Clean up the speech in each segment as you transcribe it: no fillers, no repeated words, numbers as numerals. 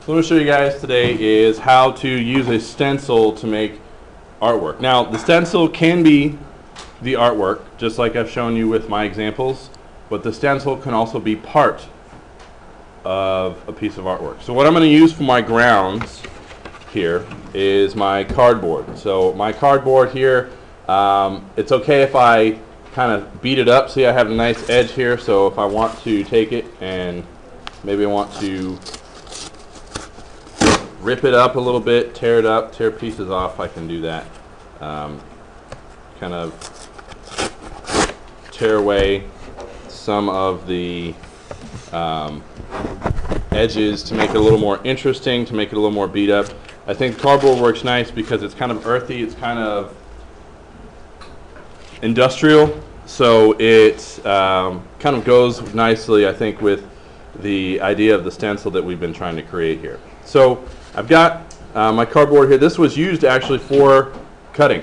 So what I'm going to show you guys today is how to use a stencil to make artwork. Now, the stencil can be the artwork, just like I've shown you with my examples, but the stencil can also be part of a piece of artwork. So what I'm going to use for my grounds here is my cardboard. So my cardboard here, it's okay if I kind of beat it up. See, I have a nice edge here, so if I want to take it and maybe I want to rip it up a little bit, tear it up, tear pieces off, I can do that. Kind of tear away some of the edges to make it a little more interesting, to make it a little more beat up. I think cardboard works nice because it's kind of earthy, it's kind of industrial, so it kind of goes nicely, I think, with the idea of the stencil that we've been trying to create here. So I've got my cardboard here. This was used actually for cutting,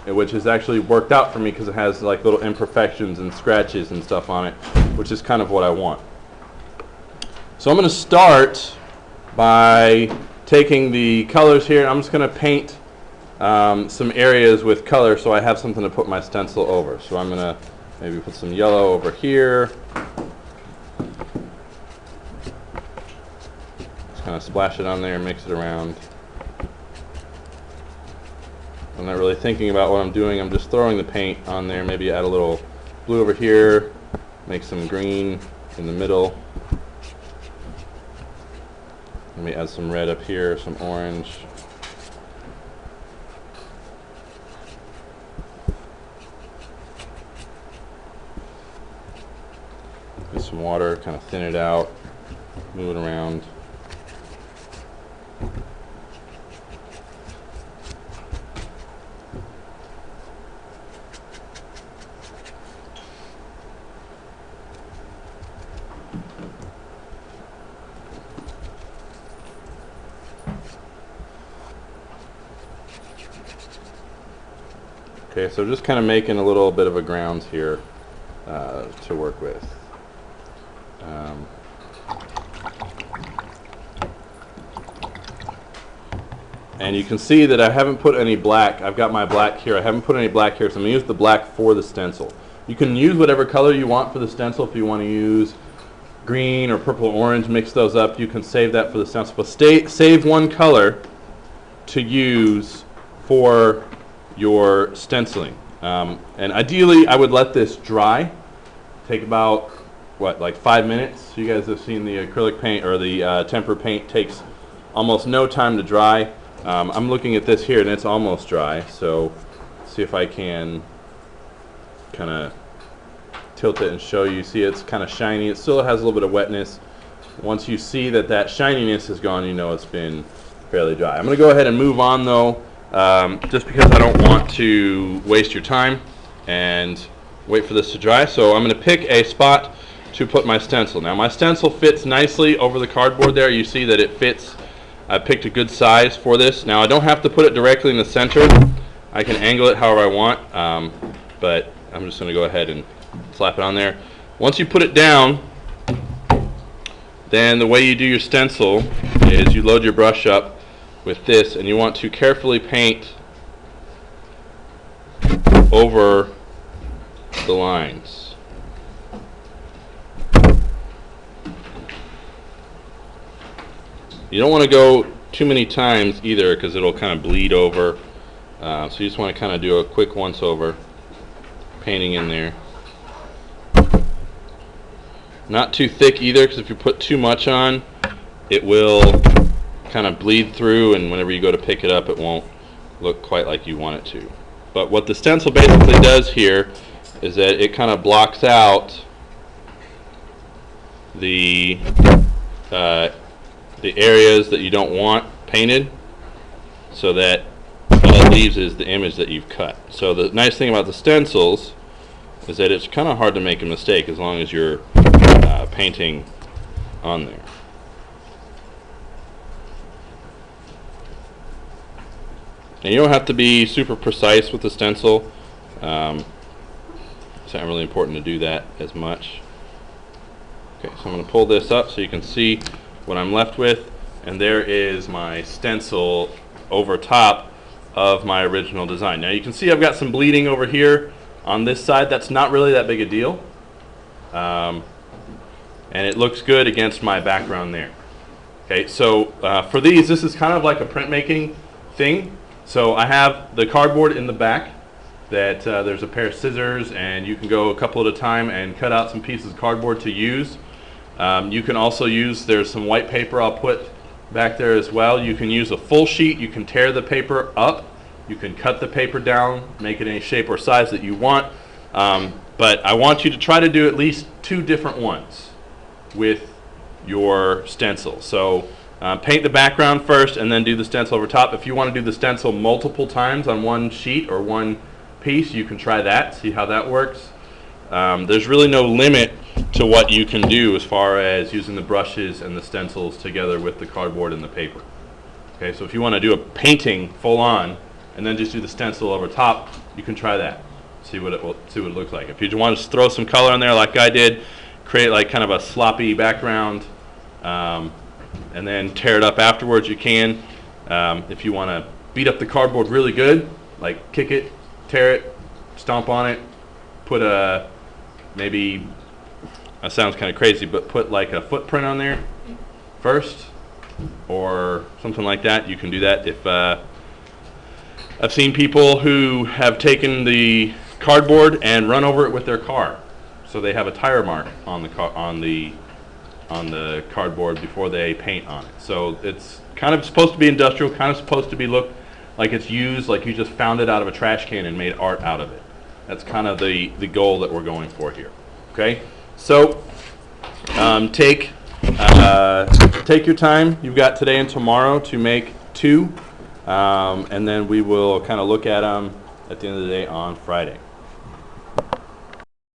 which has actually worked out for me because it has like little imperfections and scratches and stuff on it, which is kind of what I want. So I'm going to start by taking the colors here, and I'm just going to paint some areas with color so I have something to put my stencil over. So I'm going to maybe put some yellow over here. Just kind of splash it on there, mix it around. I'm not really thinking about what I'm doing, I'm just throwing the paint on there. Maybe add a little blue over here, make some green in the middle. Let me add some red up here, some orange. Get some water, kind of thin it out, move it around. Okay, so just kind of making a little bit of a ground here to work with. And you can see that I haven't put any black. I've got my black here. I haven't put any black here, so I'm going to use the black for the stencil. You can use whatever color you want for the stencil. If you want to use green or purple or orange, mix those up. You can save that for the stencil. But save one color to use for your stenciling. And ideally, I would let this dry. Take about, what, like 5 minutes? You guys have seen the acrylic paint or the tempera paint takes almost no time to dry. I'm looking at this here and it's almost dry, so see if I can kind of tilt it and show you. See, it's kind of shiny. It still has a little bit of wetness. Once you see that that shininess is gone, you know it's been fairly dry. I'm going to go ahead and move on though, just because I don't want to waste your time and wait for this to dry. So I'm going to pick a spot to put my stencil. Now my stencil fits nicely over the cardboard there. You see that it fits. I picked a good size for this. Now I don't have to put it directly in the center. I can angle it however I want, but I'm just going to go ahead and slap it on there. Once you put it down, then the way you do your stencil is you load your brush up with this, and you want to carefully paint over the lines. You don't want to go too many times either because it'll kind of bleed over. So you just want to kind of do a quick once over, painting in there. Not too thick either, because if you put too much on, it will kind of bleed through, and whenever you go to pick it up, it won't look quite like you want it to. But what the stencil basically does here is that it kind of blocks out the areas that you don't want painted, so that all it leaves is the image that you've cut. So the nice thing about the stencils is that it's kind of hard to make a mistake as long as you're painting on there. And you don't have to be super precise with the stencil. It's not really important to do that as much. Okay, so I'm going to pull this up so you can see what I'm left with. And there is my stencil over top of my original design. Now you can see I've got some bleeding over here on this side. That's not really that big a deal. And it looks good against my background there. Okay, so for these, this is kind of like a printmaking thing. So I have the cardboard in the back that there's a pair of scissors, and you can go a couple at a time and cut out some pieces of cardboard to use. You can also use, there's some white paper I'll put back there as well. You can use a full sheet. You can tear the paper up. You can cut the paper down, make it any shape or size that you want. But I want you to try to do at least 2 different ones with your stencil. So paint the background first and then do the stencil over top. If you want to do the stencil multiple times on one sheet or one piece, you can try that, see how that works. There's really no limit to what you can do as far as using the brushes and the stencils together with the cardboard and the paper. Okay, so if you want to do a painting full on and then just do the stencil over top, you can try that. See what it looks like. If you want to just throw some color in there like I did, create like kind of a sloppy background, and then tear it up afterwards, you can. If you want to beat up the cardboard really good, like kick it, tear it, stomp on it, put a, maybe, that sounds kind of crazy, but put like a footprint on there first or something like that. You can do that. If I've seen people who have taken the cardboard and run over it with their car, so they have a tire mark on the cardboard before they paint on it. So it's kind of supposed to be industrial, kind of supposed to be look like it's used, like you just found it out of a trash can and made art out of it. That's kind of the goal that we're going for here. Okay, so take your time. You've got today and tomorrow to make 2, and then we will kind of look at them at the end of the day on Friday.